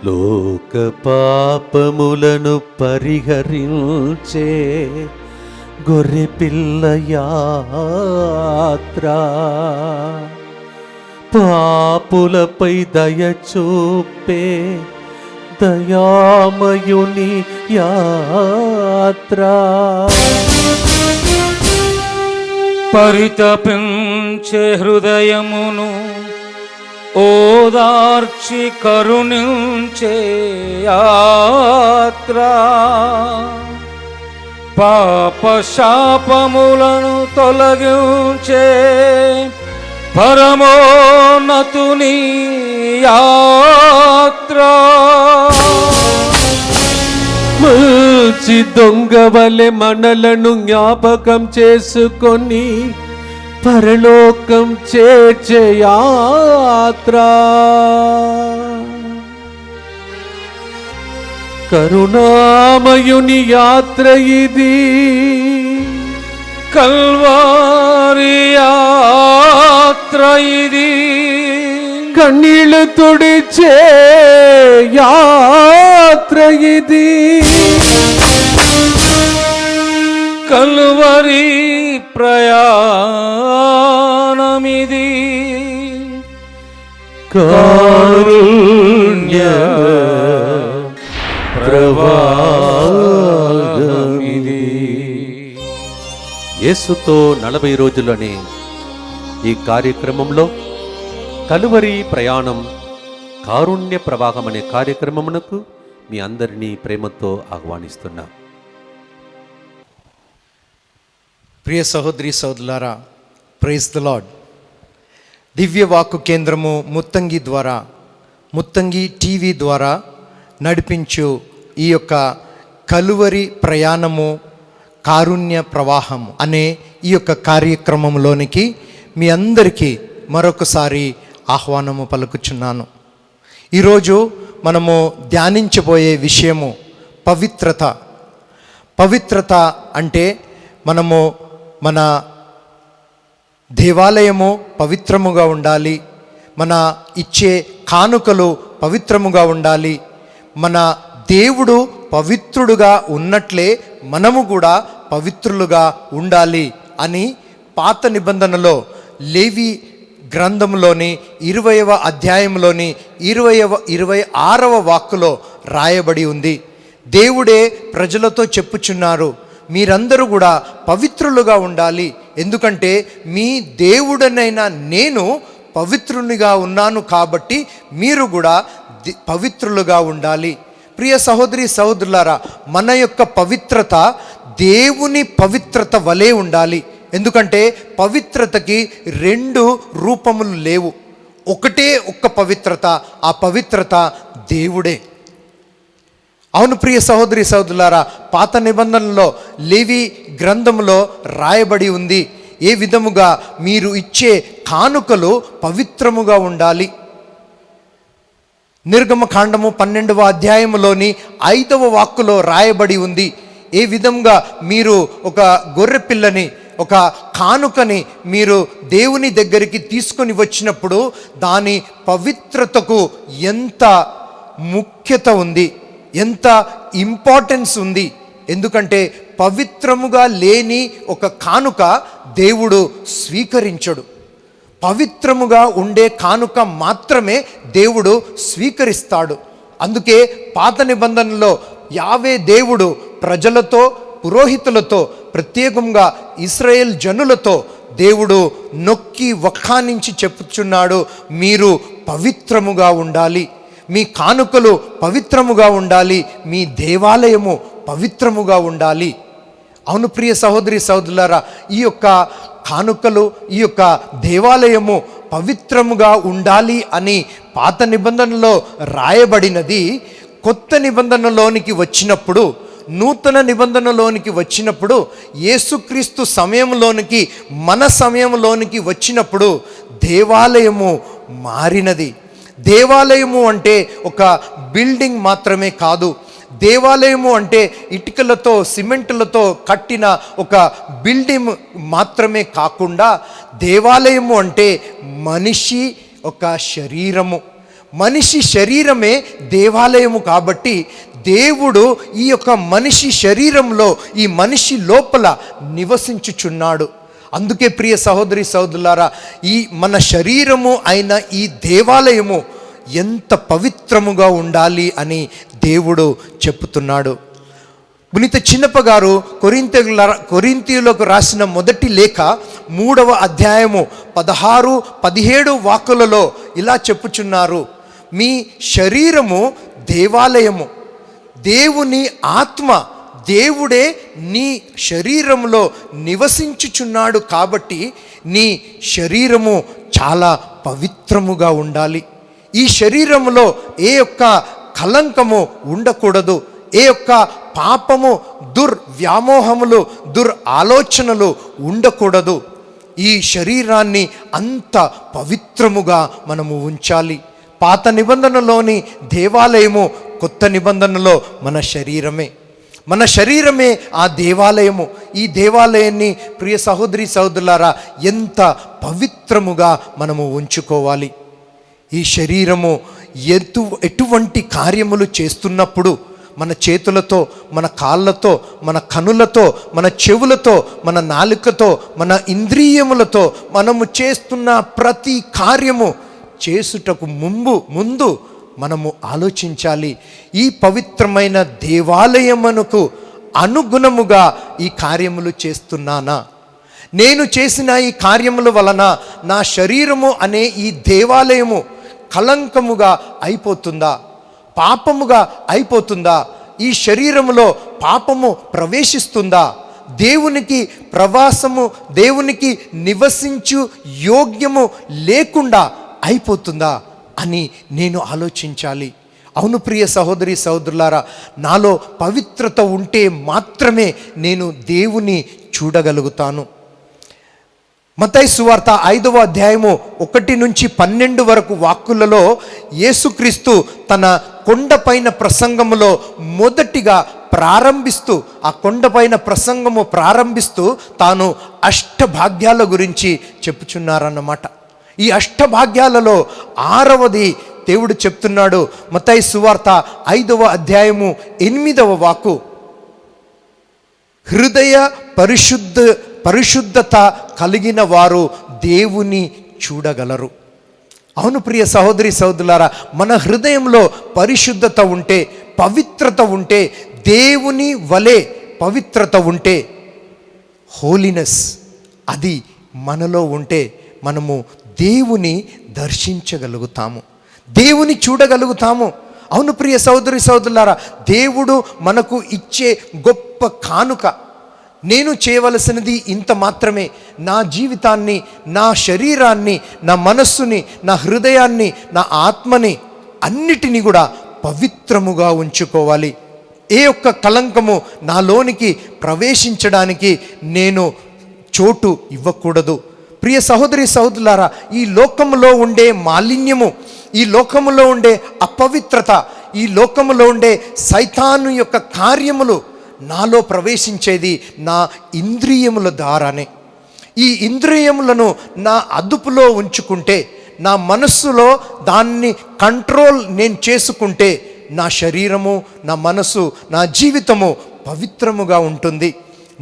లోక పాపములను పరిహరించే గొర్రెపిల్ల యాత్ర, పాపులపై దయ చూపే దయామయుని యాత్ర. పరితపించే హృదయమును ఓదార్చి కరుణించే యాత్ర, పాప శాపములను తొలగించే పరమోన్నతుని యాత్ర. మంచి దొంగ వలె మనలను జ్ఞాపకం చేసుకొని పరలోకం చేర్చే యాత్ర. కరుణామయుని యాత్ర ఇది, కల్వారి యాత్ర ఇది, కన్నీళ్లు తుడిచే యాత్ర ఇది. కల్వరి ప్రయాణమిది, కారుణ్య ప్రవాహమిది. యేసుతో 40 రోజులనే ఈ కార్యక్రమంలో కలువరి ప్రయాణం కారుణ్య ప్రవాహం అనే కార్యక్రమమునకు మీ అందరినీ ప్రేమతో ఆహ్వానిస్తున్నా. ప్రియ సహోదరి సహోదరులారా, ప్రైజ్ ద లార్డ్. దివ్య వాక్కు కేంద్రము ముత్తంగి ద్వారా, ముత్తంగి టీవీ ద్వారా నడిపించు ఈ యొక్క కలువరి ప్రయాణము కారుణ్య ప్రవాహం అనే ఈ యొక్క కార్యక్రమంలోనికి మీ అందరికీ మరొకసారి ఆహ్వానము పలుకుచున్నాను. ఈరోజు మనము ధ్యానించబోయే విషయము పవిత్రత. పవిత్రత అంటే మనము మన దేవాలయము పవిత్రముగా ఉండాలి, మన ఇచ్చే కానుకలు పవిత్రముగా ఉండాలి, మన దేవుడు పవిత్రుడుగా ఉన్నట్లే మనము కూడా పవిత్రులుగా ఉండాలి అని పాత నిబంధనలో లేవి గ్రంథంలోని 20వ అధ్యాయంలోని 26వ వాక్కులో రాయబడి ఉంది. దేవుడే ప్రజలతో చెప్పుచున్నారు, మీరందరూ కూడా పవిత్రులుగా ఉండాలి, ఎందుకంటే మీ దేవుడనైనా నేను పవిత్రునిగా ఉన్నాను కాబట్టి మీరు కూడా పవిత్రులుగా ఉండాలి. ప్రియ సహోదరి సహోదరులారా, మన యొక్క పవిత్రత దేవుని పవిత్రత వలె ఉండాలి. ఎందుకంటే పవిత్రతకి 2 రూపములు లేవు, ఒకటే ఒక్క పవిత్రత, ఆ పవిత్రత దేవుడే. అవును ప్రియ సహోదరి సహోదరులారా, పాత నిబంధనలో లేవి గ్రంథంలో రాయబడి ఉంది, ఏ విధముగా మీరు ఇచ్చే కానుకలు పవిత్రముగా ఉండాలి. నిర్గమకాండము 12వ అధ్యాయంలోని 5వ వాక్కులో రాయబడి ఉంది, ఏ విధంగా మీరు ఒక గొర్రె పిల్లని, ఒక కానుకని మీరు దేవుని దగ్గరికి తీసుకొని వచ్చినప్పుడు దాని పవిత్రతకు ఎంత ముఖ్యత ఉంది, ఎంత ఇంపార్టెన్స్ ఉంది. ఎందుకంటే పవిత్రముగా లేని ఒక కానుక దేవుడు స్వీకరించడు. పవిత్రముగా ఉండే కానుక మాత్రమే దేవుడు స్వీకరిస్తాడు. అందుకే పాత నిబంధనలో యావే దేవుడు ప్రజలతో, పురోహితులతో, ప్రత్యేకంగా ఇశ్రాయేల్ జనులతో దేవుడు నొక్కి వక్కానించి చెప్పుచున్నాడు, మీరు పవిత్రముగా ఉండాలి, మీ కానుకలు పవిత్రముగా ఉండాలి, మీ దేవాలయము పవిత్రముగా ఉండాలి. అవును ప్రియ సహోదరి సహోదరులారా, ఈ యొక్క కానుకలు, ఈ యొక్క దేవాలయము పవిత్రముగా ఉండాలి అని పాత నిబంధనలో రాయబడినది కొత్త నిబంధనలోనికి వచ్చినప్పుడు, నూతన నిబంధనలోనికి వచ్చినప్పుడు, యేసుక్రీస్తు సమయంలోనికి మన సమయంలోనికి వచ్చినప్పుడు దేవాలయము మారినది. దేవాలయము అంటే ఒక బిల్డింగ్ మాత్రమే కాదు, దేవాలయము అంటే ఇటుకలతో సిమెంటులతో కట్టిన ఒక బిల్డింగ్ మాత్రమే కాకుండా దేవాలయము అంటే మనిషి ఒక శరీరము, మనిషి శరీరమే దేవాలయము కాబట్టి దేవుడు ఈ యొక్క మనిషి శరీరంలో, ఈ మనిషి లోపల నివసించుచున్నాడు. అందుకే ప్రియ సహోదరి సహోదరులారా, ఈ మన శరీరము అయిన ఈ దేవాలయము ఎంత పవిత్రముగా ఉండాలి అని దేవుడు చెప్పుతున్నాడు. పునీత చిన్నప్ప గారు కొరింథీయులకు రాసిన మొదటి లేఖ 3వ అధ్యాయము 16-17 వాక్కులలో ఇలా చెప్పుచున్నారు. మీ శరీరము దేవాలయము, దేవుని ఆత్మ, దేవుడే నీ శరీరంలో నివసించుచున్నాడు కాబట్టి నీ శరీరము చాలా పవిత్రముగా ఉండాలి. ఈ శరీరములో ఏ యొక్క కలంకము ఉండకూడదు, ఏ యొక్క పాపము, దుర్వ్యామోహములు, ఆలోచనలు ఉండకూడదు. ఈ శరీరాన్ని అంత పవిత్రముగా మనము ఉంచాలి. పాత నిబంధనలోని దేవాలయము, కొత్త నిబంధనలో మన శరీరమే. మన శరీరమే ఆ దేవాలయము. ఈ దేవాలయాన్ని ప్రియ సహోదరి సహోదరులారా ఎంత పవిత్రముగా మనము ఉంచుకోవాలి. ఈ శరీరము ఎటువంటి కార్యములు చేస్తున్నప్పుడు మన చేతులతో, మన కాళ్ళతో, మన కనులతో, మన చెవులతో, మన నాలుకతో, మన ఇంద్రియములతో మనము చేస్తున్న ప్రతి కార్యము చేసుటకు ముందు మనము ఆలోచించాలి. ఈ పవిత్రమైన దేవాలయమునకు అనుగుణముగా ఈ కార్యములు చేస్తున్నానా? నేను చేసిన ఈ కార్యముల వలన నా శరీరము అనే ఈ దేవాలయము కలంకముగా అయిపోతుందా? పాపముగా అయిపోతుందా? ఈ శరీరములో పాపము ప్రవేశిస్తుందా? దేవునికి ప్రవాసము, దేవునికి నివసించు యోగ్యము లేకుండా అయిపోతుందా అని నేను ఆలోచించాలి. అవును ప్రియ సహోదరి సహోదరులారా, నాలో పవిత్రత ఉంటే మాత్రమే నేను దేవుని చూడగలుగుతాను. మత్తయి సువార్త 5వ అధ్యాయము 1-12 వరకు వాక్కులలో యేసుక్రీస్తు తన కొండపైన ప్రసంగములో మొదటిగా ప్రారంభిస్తూ, ఆ కొండపైన ప్రసంగము ప్రారంభిస్తూ తాను అష్టభాగ్యాల గురించి చెప్పుచున్నారన్నమాట. ఈ అష్టభాగ్యాలలో 6వది దేవుడు చెప్తున్నాడు. మత్తయి సువార్త 5వ అధ్యాయము 8వ వాక్కు, హృదయ పరిశుద్ధత కలిగిన వారు దేవుని చూడగలరు. అవును ప్రియ సహోదరి సహోదరులారా, మన హృదయంలో పరిశుద్ధత ఉంటే, పవిత్రత ఉంటే, దేవుని వలె పవిత్రత ఉంటే, హోలీనెస్ అది మనలో ఉంటే మనము దేవుని దర్శించగలుగుతాము, దేవుని చూడగలుగుతాము. అవును ప్రియ సహోదరి సహోదరులారా, దేవుడు మనకు ఇచ్చే గొప్ప కానుక. నేను చేయవలసినది ఇంత మాత్రమే. నా జీవితాన్ని, నా శరీరాన్ని, నా మనస్సుని, నా హృదయాన్ని, నా ఆత్మని అన్నిటినీ కూడా పవిత్రముగా ఉంచుకోవాలి. ఏ ఒక్క కలంకము నాలోనికి ప్రవేశించడానికి నేను చోటు ఇవ్వకూడదు. ప్రియ సహోదరి సహోదరులారా, ఈ లోకములో ఉండే మాలిన్యము, ఈ లోకములో ఉండే అపవిత్రత, ఈ లోకములో ఉండే సైతాను యొక్క కార్యములు నాలో ప్రవేశించేది నా ఇంద్రియముల ద్వారానే. ఈ ఇంద్రియములను నా అదుపులో ఉంచుకుంటే, నా మనస్సులో దాన్ని కంట్రోల్ నేను చేసుకుంటే, నా శరీరము, నా మనసు, నా జీవితము పవిత్రముగా ఉంటుంది.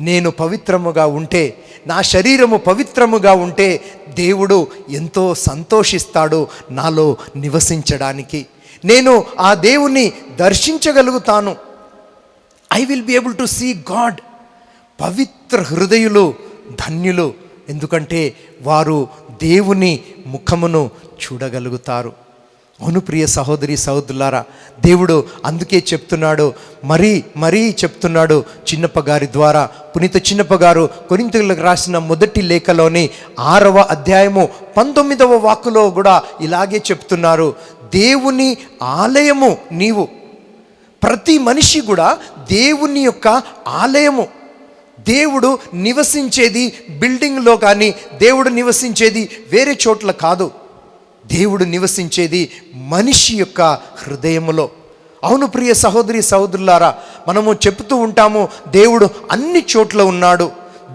నేను పవిత్రముగా ఉంటే, నా శరీరము పవిత్రముగా ఉంటే దేవుడు ఎంతో సంతోషిస్తాడు నాలో నివసించడానికి. నేను ఆ దేవుని దర్శించగలుగుతాను. I will be able to see God. పవిత్ర హృదయులు ధన్యులు, ఎందుకంటే వారు దేవుని ముఖమును చూడగలుగుతారు. అవును ప్రియ సహోదరి సహోదరులారా, దేవుడు అందుకే చెప్తున్నాడు, మరీ చెప్తున్నాడు చిన్నప్ప గారి ద్వారా. పునీత చిన్నప్ప గారు కొరింథీయులకు రాసిన మొదటి లేఖలోని 6వ అధ్యాయము 19వ వాక్కులో కూడా ఇలాగే చెప్తున్నారు. దేవుని ఆలయము నీవు. ప్రతి మనిషి కూడా దేవుని యొక్క ఆలయము. దేవుడు నివసించేది బిల్డింగ్లో కానీ, దేవుడు నివసించేది వేరే చోట్ల కాదు. దేవుడు నివసించేది మనిషి యొక్క హృదయములో. అవును ప్రియ సహోదరి సహోదరులారా, మనము చెప్తూ ఉంటాము, దేవుడు అన్ని చోట్ల ఉన్నాడు,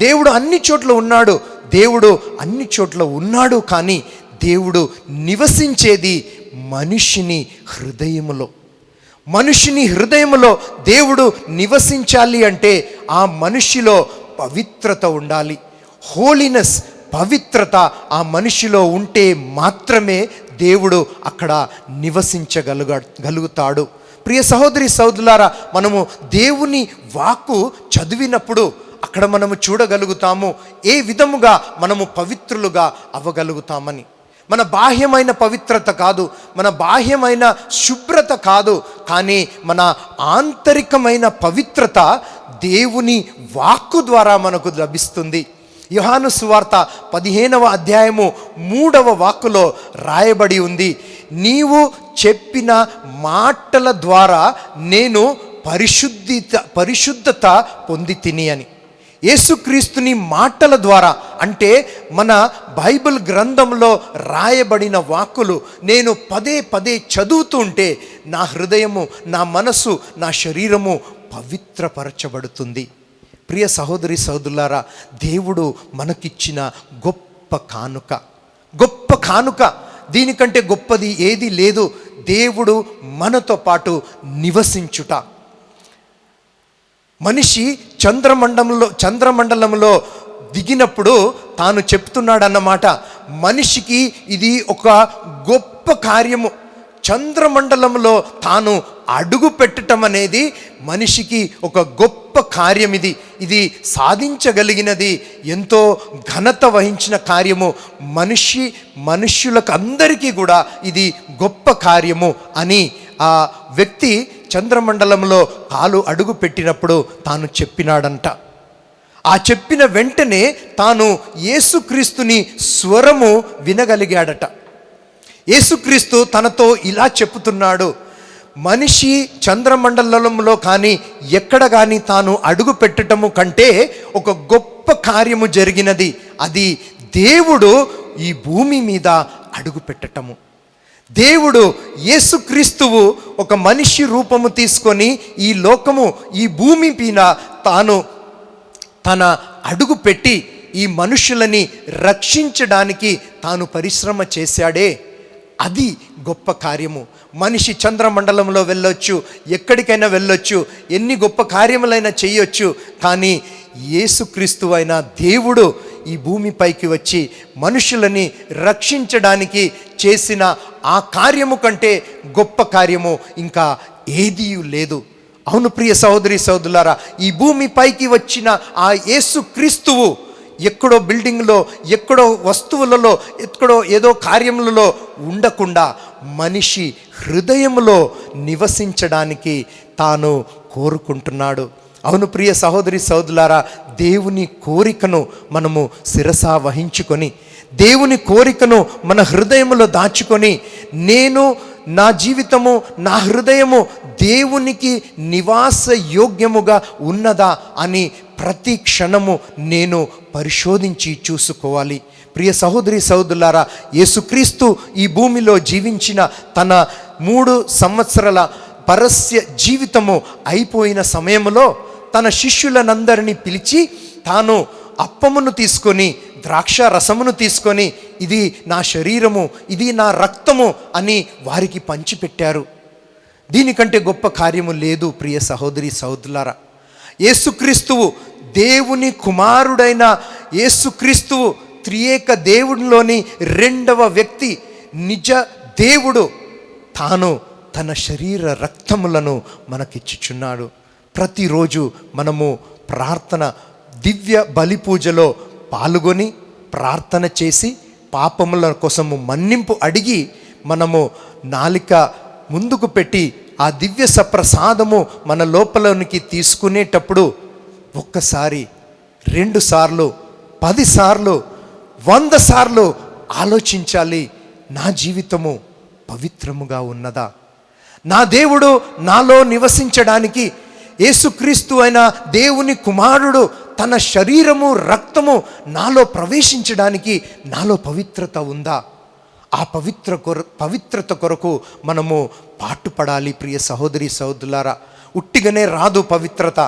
దేవుడు అన్ని చోట్ల ఉన్నాడు, దేవుడు అన్ని చోట్ల ఉన్నాడు. కానీ దేవుడు నివసించేది మనిషిని హృదయములో. మనిషిని హృదయములో దేవుడు నివసించాలి అంటే ఆ మనిషిలో పవిత్రత ఉండాలి. హోలీనెస్, పవిత్రత ఆ మనిషిలో ఉంటే మాత్రమే దేవుడు అక్కడ నివసించగలుగుతాడు. ప్రియ సహోదరి సహోదరులారా, మనము దేవుని వాక్కు చదివినప్పుడు అక్కడ మనము చూడగలుగుతాము ఏ విధముగా మనము పవిత్రులుగా అవ్వగలుగుతామని. మన బాహ్యమైన పవిత్రత కాదు, మన బాహ్యమైన శుభ్రత కాదు, కానీ మన ఆంతరికమైన పవిత్రత దేవుని వాక్కు ద్వారా మనకు లభిస్తుంది. యోహాను సువార్త 15వ అధ్యాయము 3వ వాక్కులో రాయబడి ఉంది, నీవు చెప్పిన మాటల ద్వారా నేను పరిశుద్ధత పొంది తిని అని. యేసుక్రీస్తుని మాటల ద్వారా అంటే మన బైబిల్ గ్రంథంలో రాయబడిన వాక్కులు నేను పదే పదే చదువుతూ ఉంటే నా హృదయము, నా మనసు, నా శరీరము పవిత్రపరచబడుతుంది. ప్రియ సహోదరి సహోదరులారా, దేవుడు మనకిచ్చిన గొప్ప కానుక, గొప్ప కానుక. దీనికంటే గొప్పది ఏది లేదు. దేవుడు మనతో పాటు నివసించుట. మనిషి చంద్రమండలంలో దిగినప్పుడు తాను చెప్తున్నాడన్నమాట, మనిషికి ఇది ఒక గొప్ప కార్యము. చంద్రమండలంలో తాను అడుగు పెట్టడం అనేది మనిషికి ఒక గొప్ప కార్యం. ఇది సాధించగలిగినది, ఎంతో ఘనత వహించిన కార్యము. మనుష్యులకు అందరికీ కూడా ఇది గొప్ప కార్యము అని ఆ వ్యక్తి చంద్రమండలంలో కాలు అడుగు పెట్టినప్పుడు తాను చెప్పినాడంట. ఆ చెప్పిన వెంటనే తాను యేసుక్రీస్తుని స్వరము వినగలిగాడట. యేసుక్రీస్తు తనతో ఇలా చెప్పుతున్నాడు, మనిషి చంద్రమండలంలో కానీ ఎక్కడ కానీ తాను అడుగు పెట్టటము కంటే ఒక గొప్ప కార్యము జరిగినది. అది దేవుడు ఈ భూమి మీద అడుగు పెట్టటము. దేవుడు యేసుక్రీస్తువు ఒక మనిషి రూపము తీసుకొని ఈ లోకము, ఈ భూమి పైన తాను తన అడుగు పెట్టి ఈ మనుషులని రక్షించడానికి తాను పరిశ్రమ చేశాడే, అది గొప్ప కార్యము. మనిషి చంద్రమండలంలో వెళ్ళొచ్చు, ఎక్కడికైనా వెళ్ళొచ్చు, ఎన్ని గొప్ప కార్యములైనా చేయొచ్చు, కానీ యేసుక్రీస్తు అయిన దేవుడు ఈ భూమిపైకి వచ్చి మనుషులని రక్షించడానికి చేసిన ఆ కార్యము కంటే గొప్ప కార్యము ఇంకా ఏదీ లేదు. అవును ప్రియ సహోదరి సహోదరులారా, ఈ భూమిపైకి వచ్చిన ఆ యేసుక్రీస్తువు ఎక్కడో బిల్డింగ్లో, ఎక్కడో వస్తువులలో, ఎక్కడో ఏదో కార్యములలో ఉండకుండా మనిషి హృదయంలో నివసించడానికి తాను కోరుకుంటున్నాడు. అవును ప్రియ సహోదరి సహోదరులారా, దేవుని కోరికను మనము శిరసా వహించుకొని, దేవుని కోరికను మన హృదయంలో దాచుకొని, నేను నా జీవితము, నా హృదయము దేవునికి నివాస యోగ్యముగా ఉన్నదా అని ప్రతి క్షణము నేను పరిశోధించి చూసుకోవాలి. ప్రియ సహోదరి సహోదరులారా, యేసుక్రీస్తు ఈ భూమిలో జీవించిన తన 3 సంవత్సరాల పరస్య జీవితము అయిపోయిన సమయంలో తన శిష్యులనందరినీ పిలిచి తాను అప్పమును తీసుకొని, ద్రాక్ష రసమును తీసుకొని, ఇది నా శరీరము, ఇది నా రక్తము అని వారికి పంచిపెట్టారు. దీనికంటే గొప్ప కార్యము లేదు ప్రియ సహోదరి సహోదరులారా. యేసుక్రీస్తువు దేవుని కుమారుడైన యేసుక్రీస్తువు త్రియేక దేవుడిలోని 2వ వ్యక్తి, నిజ దేవుడు. తాను తన శరీర రక్తములను మనకిచ్చుచున్నాడు. ప్రతిరోజు మనము ప్రార్థన, దివ్య బలి పూజలో పాల్గొని ప్రార్థన చేసి పాపముల కోసము మన్నింపు అడిగి మనము నాలిక ముందుకు పెట్టి ఆ దివ్య సప్రసాదము మన లోపలనికి తీసుకునేటప్పుడు ఒక్కసారి, 2 సార్లు, 10 సార్లు, 100 సార్లు ఆలోచించాలి, నా జీవితము పవిత్రముగా ఉన్నదా? నా దేవుడు నాలో నివసించడానికి, యేసుక్రీస్తు అయిన దేవుని కుమారుడు తన శరీరము రక్తము నాలో ప్రవేశించడానికి నాలో పవిత్రత ఉందా? ఆ పవిత్రత కొరకు మనము పాటుపడాలి ప్రియ సహోదరి సహోదరులారా. ఉట్టిగానే రాదు పవిత్రత.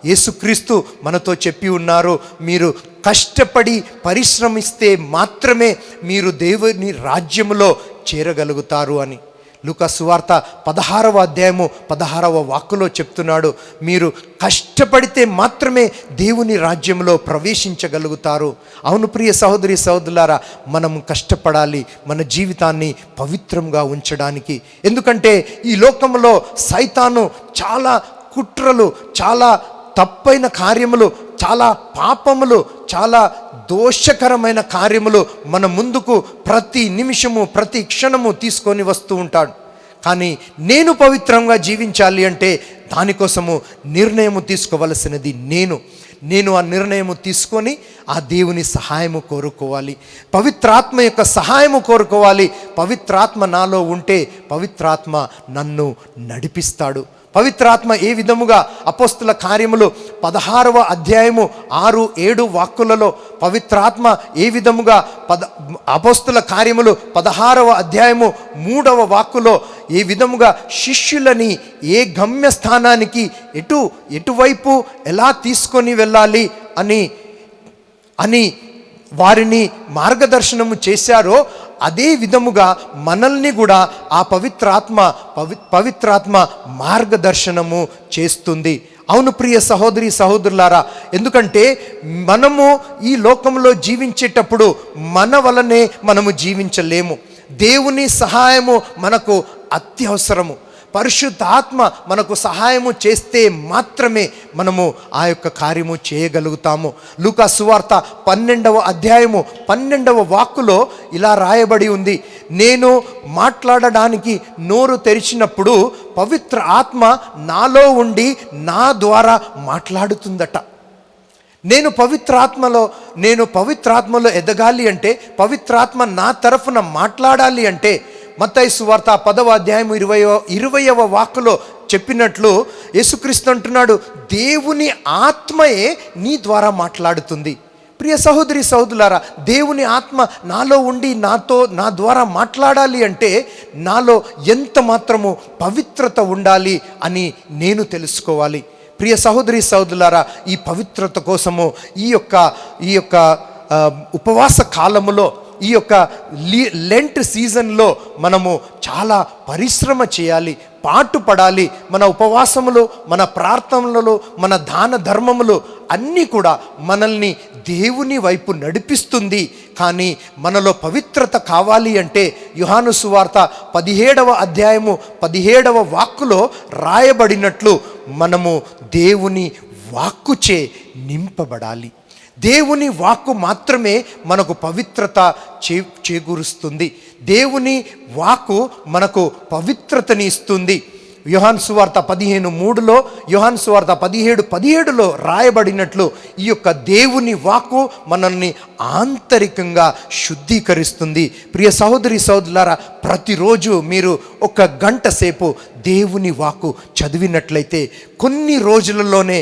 యేసుక్రీస్తు మనతో చెప్పి ఉన్నారు, మీరు కష్టపడి పరిశ్రమిస్తే మాత్రమే మీరు దేవుని రాజ్యములో చేరగలుగుతారు అని. లూకా సువార్త 16వ అధ్యాయము 16వ వాక్కులో చెప్తున్నాడు, మీరు కష్టపడితే మాత్రమే దేవుని రాజ్యంలో ప్రవేశించగలుగుతారు. అవును ప్రియ సహోదరి సహోదరులారా, మనం కష్టపడాలి మన జీవితాన్ని పవిత్రంగా ఉంచడానికి. ఎందుకంటే ఈ లోకంలో సైతాను చాలా కుట్రలు, చాలా తప్పైన కార్యములు, చాలా పాపములు, చాలా దోషకరమైన కార్యములు మన ముందుకు ప్రతి నిమిషము ప్రతి క్షణము తీసుకొని వస్తూ ఉంటాడు. కానీ నేను పవిత్రంగా జీవించాలి అంటే దానికోసము నిర్ణయము తీసుకోవలసినది నేను ఆ నిర్ణయము తీసుకొని ఆ దేవుని సహాయము కోరుకోవాలి, పవిత్రాత్మ యొక్క సహాయము కోరుకోవాలి. పవిత్రాత్మ నాలో ఉంటే పవిత్రాత్మ నన్ను నడిపిస్తాడు. పవిత్రాత్మ ఏ విధముగా అపోస్తుల కార్యములు 16వ అధ్యాయము 6-7 వాక్కులలో పవిత్రాత్మ ఏ విధముగా అపోస్తుల కార్యములు 16వ అధ్యాయము 3వ వాక్కులో ఏ విధముగా శిష్యులని ఏ గమ్యస్థానానికి ఎటువైపు ఎలా తీసుకొని వెళ్ళాలి అని వారిని మార్గదర్శనము చేశారో అదే విధముగా మనల్ని కూడా ఆ పవిత్రాత్మ మార్గదర్శనము చేస్తుంది. అవును ప్రియ సహోదరి సహోదరులారా, ఎందుకంటే మనము ఈ లోకంలో జీవించేటప్పుడు మన వలనే మనము జీవించలేము. దేవుని సహాయము మనకు అత్యవసరము. పరిశుద్ధాత్మ మనకు సహాయము చేస్తే మాత్రమే మనము ఆ యొక్క కార్యము చేయగలుగుతాము. లూకా సువార్త 12వ అధ్యాయము 12వ వాక్కులో ఇలా రాయబడి ఉంది, నేను మాట్లాడడానికి నోరు తెరిచినప్పుడు పవిత్ర ఆత్మ నాలో ఉండి నా ద్వారా మాట్లాడుతుందట. నేను పవిత్రాత్మలో ఎదగాలి అంటే, పవిత్రాత్మ నా తరఫున మాట్లాడాలి అంటే మత్తయి సువార్త 10వ అధ్యాయము 20వ వాక్కులో చెప్పినట్లు యేసుక్రీస్తు అంటున్నాడు, దేవుని ఆత్మయే నీ ద్వారా మాట్లాడుతుంది. ప్రియ సహోదరి సహోదరులారా, దేవుని ఆత్మ నాలో ఉండి నా ద్వారా మాట్లాడాలి అంటే నాలో ఎంత మాత్రము పవిత్రత ఉండాలి అని నేను తెలుసుకోవాలి. ప్రియ సహోదరి సహోదరులారా, ఈ పవిత్రత కోసము ఈ యొక్క ఉపవాస కాలములో, ఈ యొక్క లెంట్ సీజన్లో మనము చాలా పరిశ్రమ చేయాలి, పాటుపడాలి. మన ఉపవాసములు, మన ప్రార్థనలు, మన దాన ధర్మములు అన్నీ కూడా మనల్ని దేవుని వైపు నడిపిస్తుంది. కానీ మనలో పవిత్రత కావాలి అంటే యోహాను సువార్త 17వ అధ్యాయము 17వ వాక్కులో రాయబడినట్లు మనము దేవుని వాక్కుచే నింపబడాలి. దేవుని వాక్కు మాత్రమే మనకు పవిత్రత చేకూరుస్తుంది. దేవుని వాక్కు మనకు పవిత్రతని ఇస్తుంది. యోహాను సువార్త 15:3లో, యోహాను సువార్త 17:17లో రాయబడినట్లు ఈ యొక్క దేవుని వాక్కు మనల్ని ఆంతరికంగా శుద్ధీకరిస్తుంది. ప్రియ సహోదరి సహోదరులారా, ప్రతిరోజు మీరు 1 గంట సేపు దేవుని వాక్కు చదివినట్లయితే కొన్ని రోజులలోనే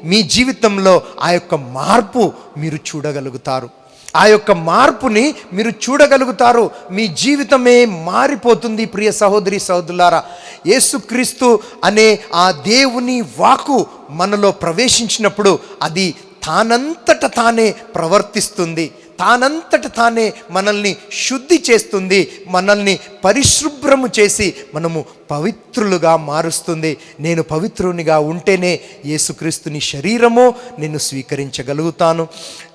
మీ జీవితంలో ఆ యొక్క మార్పు మీరు చూడగలుగుతారు. ఆ యొక్క మార్పుని మీరు చూడగలుగుతారు. మీ జీవితమే మారిపోతుంది. ప్రియ సహోదరి సహోదరులారా, యేసుక్రీస్తు అనే ఆ దేవుని వాక్కు మనలో ప్రవేశించినప్పుడు అది తానంతట తానే ప్రవర్తిస్తుంది, తానంతట తానే మనల్ని శుద్ధి చేస్తుంది, మనల్ని పరిశుభ్రము చేసి మనము పవిత్రులుగా మారుస్తుంది. నేను పవిత్రునిగా ఉంటేనే యేసుక్రీస్తుని శరీరము నేను స్వీకరించగలుగుతాను.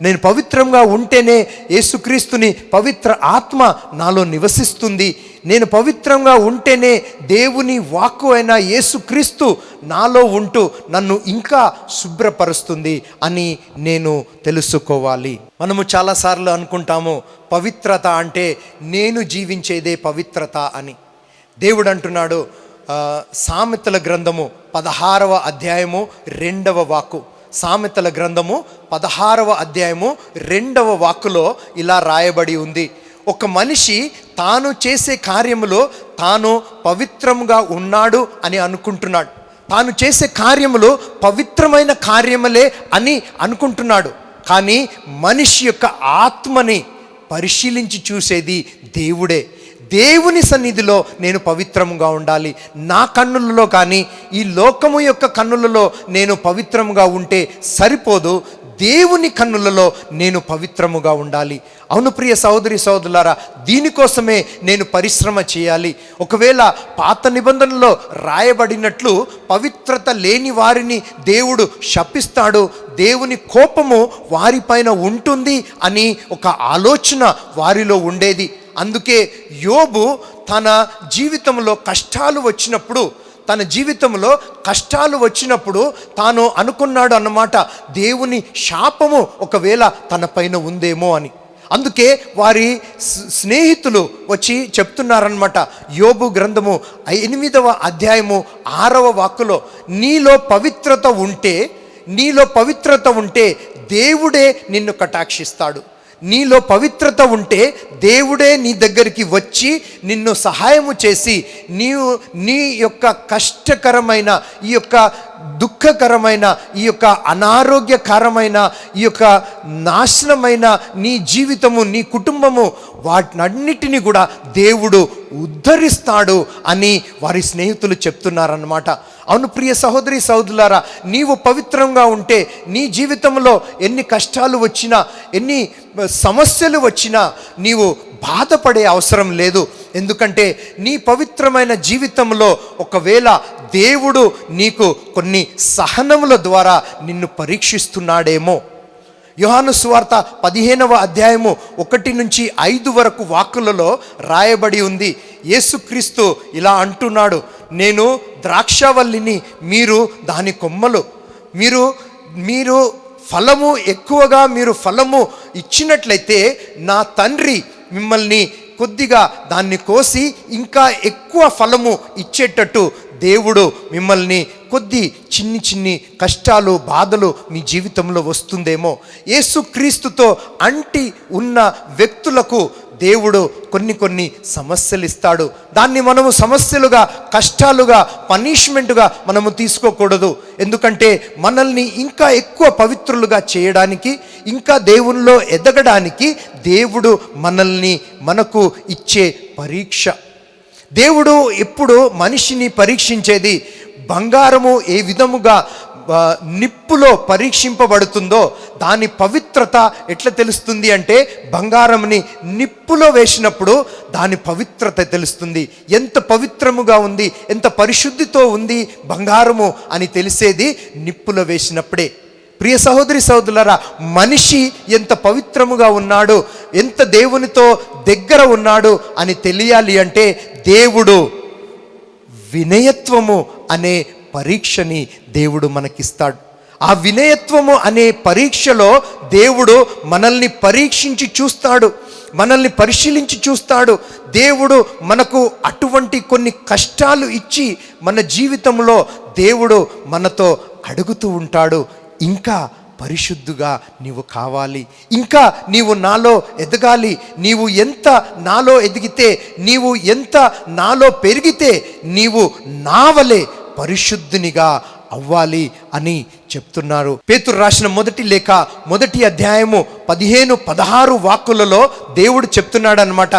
నేను పవిత్రంగా ఉంటేనే యేసుక్రీస్తుని పవిత్ర ఆత్మ నాలో నివసిస్తుంది. నేను పవిత్రంగా ఉంటేనే దేవుని వాక్కు అయిన యేసుక్రీస్తు నాలో ఉంటూ నన్ను ఇంకా శుభ్రపరుస్తుంది అని నేను తెలుసుకోవాలి. మనము చాలాసార్లు అనుకుంటాము పవిత్రత అంటే నేను జీవించేదే పవిత్రత అని. దేవుడు అంటున్నాడు, సామెతల గ్రంథము 16వ అధ్యాయము 2వ వాక్కు, సామెతల గ్రంథము 16వ అధ్యాయము 2వ వాక్కులో ఇలా రాయబడి ఉంది, ఒక మనిషి తాను చేసే కార్యములో తాను పవిత్రంగా ఉన్నాడు అని అనుకుంటున్నాడు. తాను చేసే కార్యములు పవిత్రమైన కార్యములే అని అనుకుంటున్నాడు. కానీ మనిషి యొక్క ఆత్మని పరిశీలించి చూసేది దేవుడే. దేవుని సన్నిధిలో నేను పవిత్రంగా ఉండాలి. నా కన్నులలో కానీ ఈ లోకము యొక్క కన్నులలో నేను పవిత్రంగా ఉంటే సరిపోదు. దేవుని కన్నులలో నేను పవిత్రముగా ఉండాలి. అవును ప్రియ సహోదరి సహోదరులారా, దీనికోసమే నేను పరిశ్రమ చేయాలి. ఒకవేళ పాత నిబంధనలో రాయబడినట్లు పవిత్రత లేని వారిని దేవుడు శపిస్తాడు, దేవుని కోపము వారిపైన ఉంటుంది అని ఒక ఆలోచన వారిలో ఉండేది. అందుకే యోబు తన జీవితంలో కష్టాలు వచ్చినప్పుడు తాను అనుకున్నాడు అన్నమాట, దేవుని శాపము ఒకవేళ తన పైన ఉందేమో అని. అందుకే వారి స్నేహితులు వచ్చి చెప్తున్నారనమాట, యోబు గ్రంథము 8వ అధ్యాయము 6వ వాక్కులో, నీలో పవిత్రత ఉంటే దేవుడే నిన్ను కటాక్షిస్తాడు. నీలో పవిత్రత ఉంటే దేవుడే నీ దగ్గరికి వచ్చి నిన్ను సహాయము చేసి నీ యొక్క కష్టకరమైన, ఈ యొక్క దుఃఖకరమైన, ఈ యొక్క అనారోగ్యకరమైన, ఈ యొక్క నాశనమైన నీ జీవితము, నీ కుటుంబము, వాటినన్నిటినీ కూడా దేవుడు ఉద్ధరిస్తాడు అని వారి స్నేహితులు చెప్తున్నారన్నమాట. అవును ప్రియ సహోదరి సహోదరులారా, నీవు పవిత్రంగా ఉంటే నీ జీవితంలో ఎన్ని కష్టాలు వచ్చినా, ఎన్ని సమస్యలు వచ్చినా నీవు బాధపడే అవసరం లేదు. ఎందుకంటే నీ పవిత్రమైన జీవితంలో ఒకవేళ దేవుడు నీకు కొన్ని సహనముల ద్వారా నిన్ను పరీక్షిస్తున్నాడేమో. యోహాను సువార్త 15వ అధ్యాయము 1 నుంచి 5 వరకు వాక్కులలో రాయబడి ఉంది. యేసుక్రీస్తు ఇలా అంటున్నాడు, నేను ద్రాక్షవల్లిని, మీరు దాని కొమ్మలు. మీరు ఫలము ఎక్కువగా మీరు ఫలము ఇచ్చినట్లయితే నా తండ్రి మిమ్మల్ని కొద్దిగా దాన్ని కోసి ఇంకా ఎక్కువ ఫలము ఇచ్చేటట్టు దేవుడు మిమ్మల్ని కొద్ది చిన్ని కష్టాలు, బాధలు మీ జీవితంలో వస్తుందేమో. యేసుక్రీస్తుతో అంటి ఉన్న వ్యక్తులకు దేవుడు కొన్ని సమస్యలు ఇస్తాడు. దాన్ని మనము సమస్యలుగా, కష్టాలుగా, పనిష్మెంట్గా మనము తీసుకోకూడదు. ఎందుకంటే మనల్ని ఇంకా ఎక్కువ పవిత్రులుగా చేయడానికి, ఇంకా దేవునిలో ఎదగడానికి దేవుడు మనకు ఇచ్చే పరీక్ష. దేవుడు ఎప్పుడు మనిషిని పరీక్షించేది, బంగారము ఏ విధముగా నిప్పులో పరీక్షింపబడుతుందో దాని పవిత్రత ఎట్లా తెలుస్తుంది అంటే, బంగారంని నిప్పులో వేసినప్పుడు దాని పవిత్రత తెలుస్తుంది. ఎంత పవిత్రముగా ఉంది, ఎంత పరిశుద్ధితో ఉంది బంగారము అని తెలిసేది నిప్పులో వేసినప్పుడే. ప్రియ సహోదరి సహోదరులారా, మనిషి ఎంత పవిత్రముగా ఉన్నాడు, ఎంత దేవునితో దగ్గర ఉన్నాడు అని తెలియాలి అంటే దేవుడు వినయత్వము అనే పరీక్షని దేవుడు మనకిస్తాడు. ఆ వినయత్వము అనే పరీక్షలో దేవుడు మనల్ని పరీక్షించి చూస్తాడు, మనల్ని పరిశీలించి చూస్తాడు. దేవుడు మనకు అటువంటి కొన్ని కష్టాలు ఇచ్చి మన జీవితంలో దేవుడు మనతో అడుగుతూ ఉంటాడు, ఇంకా పరిశుద్ధుగా నీవు కావాలి, ఇంకా నీవు నాలో ఎదగాలి, నీవు ఎంత నాలో ఎదిగితే, నీవు ఎంత నాలో పెరిగితే నీవు నా వలె పరిశుద్ధునిగా అవ్వాలి అని చెప్తున్నారు. పేతురు రాసిన మొదటి లేఖ 1వ అధ్యాయము 15-16 వాక్కులలో దేవుడు చెప్తున్నాడు అన్నమాట,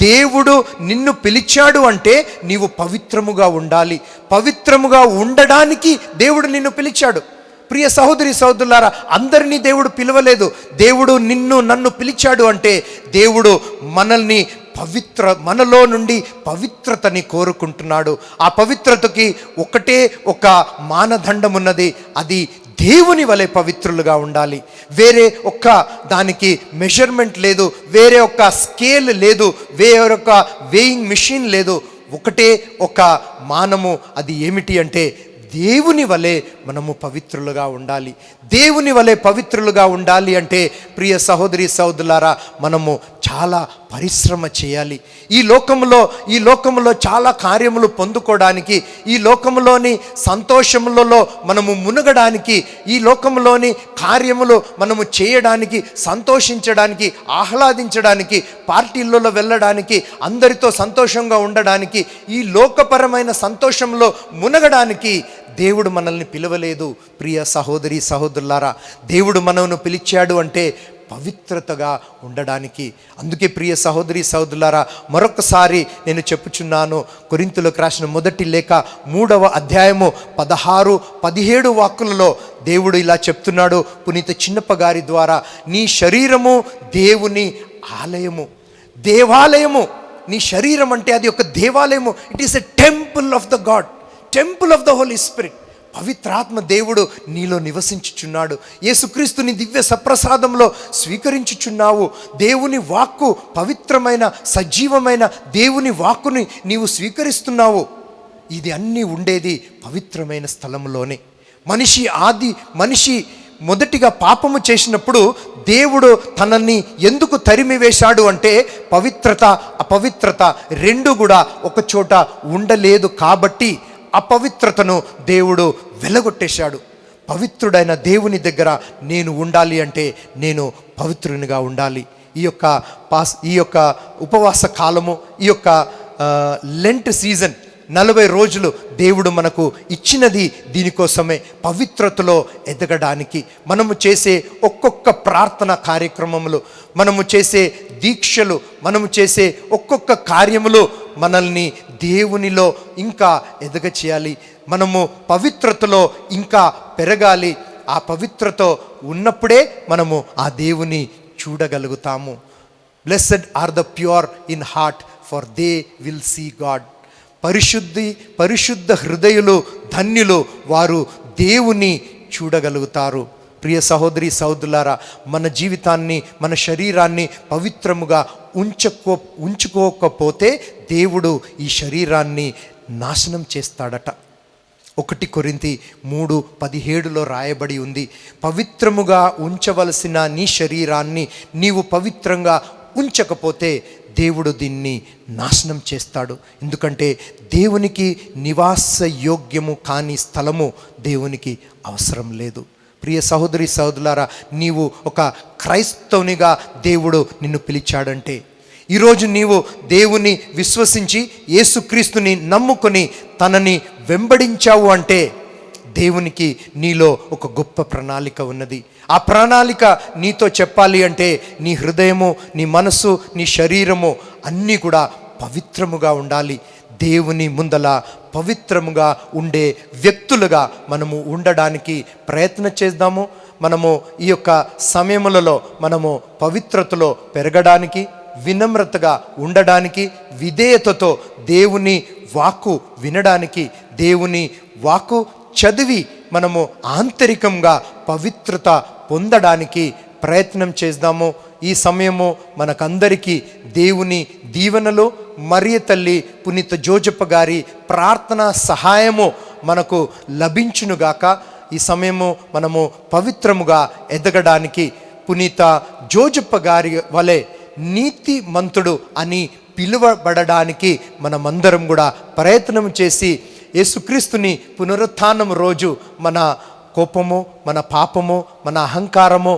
దేవుడు నిన్ను పిలిచాడు అంటే నీవు పవిత్రముగా ఉండాలి. పవిత్రముగా ఉండడానికి దేవుడు నిన్ను పిలిచాడు. ప్రియ సహోదరి సహోదరులారా, అందరినీ దేవుడు పిలవలేదు. దేవుడు నన్ను పిలిచాడు అంటే దేవుడు మనలో నుండి పవిత్రతని కోరుకుంటున్నాడు. ఆ పవిత్రతకి ఒకటే ఒక మానదండం ఉన్నది, అది దేవుని వలె పవిత్రులుగా ఉండాలి. వేరే ఒక్క దానికి మెజర్మెంట్ లేదు, వేరే ఒక్క స్కేల్ లేదు, వేరే ఒక వేయింగ్ మిషన్ లేదు. ఒకటే ఒక మానము, అది ఏమిటి అంటే దేవుని వలె మనము పవిత్రులుగా ఉండాలి. దేవుని వలె పవిత్రులుగా ఉండాలి అంటే ప్రియ సహోదరి సహోదరులారా, మనము చాలా పరిశ్రమ చేయాలి. ఈ లోకములో చాలా కార్యములు పొందుకోవడానికి, ఈ లోకములోని సంతోషములలో మనము మునగడానికి, ఈ లోకములోని కార్యములు మనము చేయడానికి, సంతోషించడానికి, ఆహ్లాదించడానికి, పార్టీలలో వెళ్ళడానికి, అందరితో సంతోషంగా ఉండడానికి, ఈ లోకపరమైన సంతోషంలో మునగడానికి దేవుడు మనల్ని పిలవలేదు. ప్రియ సహోదరి సహోదరులారా, దేవుడు మనల్ని పిలిచాడు అంటే పవిత్రతగా ఉండడానికి. అందుకే ప్రియ సహోదరి సహోదరులారా, మరొకసారి నేను చెప్పుచున్నాను, కొరింథీయులకు రాసిన మొదటి లేఖ 3వ అధ్యాయము 16-17 వాక్కులలో దేవుడు ఇలా చెప్తున్నాడు పునీత చిన్నప్ప గారి ద్వారా, నీ శరీరము దేవుని ఆలయము, దేవాలయము. నీ శరీరం అంటే అది ఒక దేవాలయము. It is a temple of the God, temple of the holy spirit. పవిత్రాత్మ దేవుడు నీలో నివసించుచున్నాడు. యేసుక్రీస్తుని దివ్య సప్రసాదంలో స్వీకరించుచున్నావు. దేవుని వాక్కు, పవిత్రమైన సజీవమైన దేవుని వాక్కుని నీవు స్వీకరిస్తున్నావు. ఇది అన్నీ ఉండేది పవిత్రమైన స్థలంలోనే. మనిషి మొదటిగా పాపము చేసినప్పుడు దేవుడు తనని ఎందుకు తరిమివేశాడు అంటే, పవిత్రత అపవిత్రత రెండు కూడా ఒక చోట ఉండలేదు కాబట్టి అపవిత్రతను దేవుడు వెలగొట్టేశాడు. పవిత్రుడైన దేవుని దగ్గర నేను ఉండాలి అంటే నేను పవిత్రునిగా ఉండాలి. ఈ యొక్క ఉపవాస కాలము, ఈ యొక్క లెంట్ సీజన్ 40 రోజులు దేవుడు మనకు ఇచ్చినది దీనికోసమే, పవిత్రతలో ఎదగడానికి. మనము చేసే ఒక్కొక్క ప్రార్థన కార్యక్రమములు, మనము చేసే దీక్షలు, మనము చేసే ఒక్కొక్క కార్యములు మనల్ని దేవునిలో ఇంకా ఎదగ చేయాలి. మనము పవిత్రతలో ఇంకా పెరగాలి. ఆ పవిత్రత ఉన్నప్పుడే మనము ఆ దేవుని చూడగలుగుతాము. Blessed are the pure in heart, for they will see God. పరిశుద్ధ హృదయులు ధన్యులు, వారు దేవుని చూడగలుగుతారు. ప్రియ సహోదరి సహోదరులారా, మన జీవితాన్ని, మన శరీరాన్ని పవిత్రముగా ఉంచుకోకపోతే దేవుడు ఈ శరీరాన్ని నాశనం చేస్తాడట. 1 కొరింథీ 3:17 రాయబడి ఉంది, పవిత్రముగా ఉంచవలసిన నీ శరీరాన్ని నీవు పవిత్రంగా ఉంచకపోతే దేవుడు దీన్ని నాశనం చేస్తాడు. ఎందుకంటే దేవునికి నివాస యోగ్యము కాని స్థలము దేవునికి అవసరం లేదు. ప్రియ సహోదరి సహోదరులారా, నీవు ఒక క్రైస్తవునిగా దేవుడు నిన్ను పిలిచాడంటే, ఈరోజు నీవు దేవుని విశ్వసించి యేసుక్రీస్తుని నమ్ముకొని తనని వెంబడించావు అంటే దేవునికి నీలో ఒక గొప్ప ప్రణాళిక ఉన్నది. ఆ ప్రణాళిక నీతో చెప్పాలి అంటే నీ హృదయము, నీ మనసు, నీ శరీరము అన్నీ కూడా పవిత్రముగా ఉండాలి. దేవుని ముందల పవిత్రముగా ఉండే వ్యక్తులుగా మనము ఉండడానికి ప్రయత్నం చేద్దాము. మనము ఈ యొక్క సమయములలో మనము పవిత్రతలో పెరగడానికి, వినమ్రతగా ఉండడానికి, విధేయతతో దేవుని వాక్కు వినడానికి, దేవుని వాక్కు చదివి మనము ఆంతరికంగా పవిత్రత పొందడానికి ప్రయత్నం చేద్దాము. ఈ సమయము మనకందరికీ దేవుని దీవెనలు, మరియ తల్లి పునీత జోజప్ప గారి ప్రార్థనా సహాయము మనకు లభించునుగాక. ఈ సమయము మనము పవిత్రముగా ఎదగడానికి, పునీత జోజప్ప గారి వలె నీతిమంతుడు అని పిలువబడడానికి మనమందరం కూడా ప్రయత్నం చేసి, యేసుక్రీస్తుని పునరుత్థానం రోజు మన కోపము, మన పాపము, మన అహంకారము,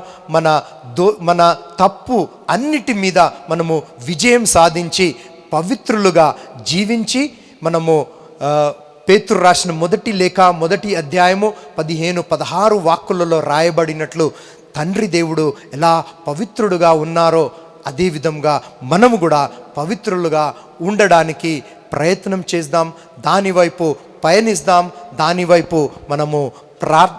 మన తప్పు అన్నిటి మీద మనము విజయం సాధించి పవిత్రులుగా జీవించి, మనము పేతురు రాసిన మొదటి లేఖ 1వ అధ్యాయము 15-16 వాక్కులలో రాయబడినట్లు తండ్రి దేవుడు ఎలా పవిత్రుడుగా ఉన్నారో అదేవిధంగా మనము కూడా పవిత్రులుగా ఉండడానికి ప్రయత్నం చేద్దాం. దానివైపు పయనిస్తాం. దానివైపు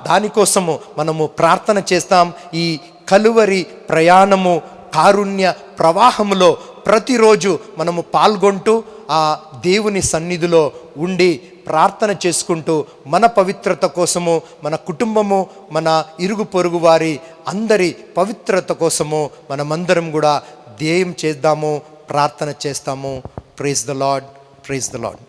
దానికోసము మనము ప్రార్థన చేస్తాం. ఈ కలువరి ప్రయాణము, కారుణ్య ప్రవాహములో ప్రతిరోజు మనము పాల్గొంటూ ఆ దేవుని సన్నిధిలో ఉండి ప్రార్థన చేసుకుంటూ మన పవిత్రత కోసము, మన కుటుంబము, మన ఇరుగు పొరుగు వారి అందరి పవిత్రత కోసము మనమందరం కూడా ధ్యేయం చేద్దాము, ప్రార్థన చేస్తాము. Praise the Lord, praise the lord.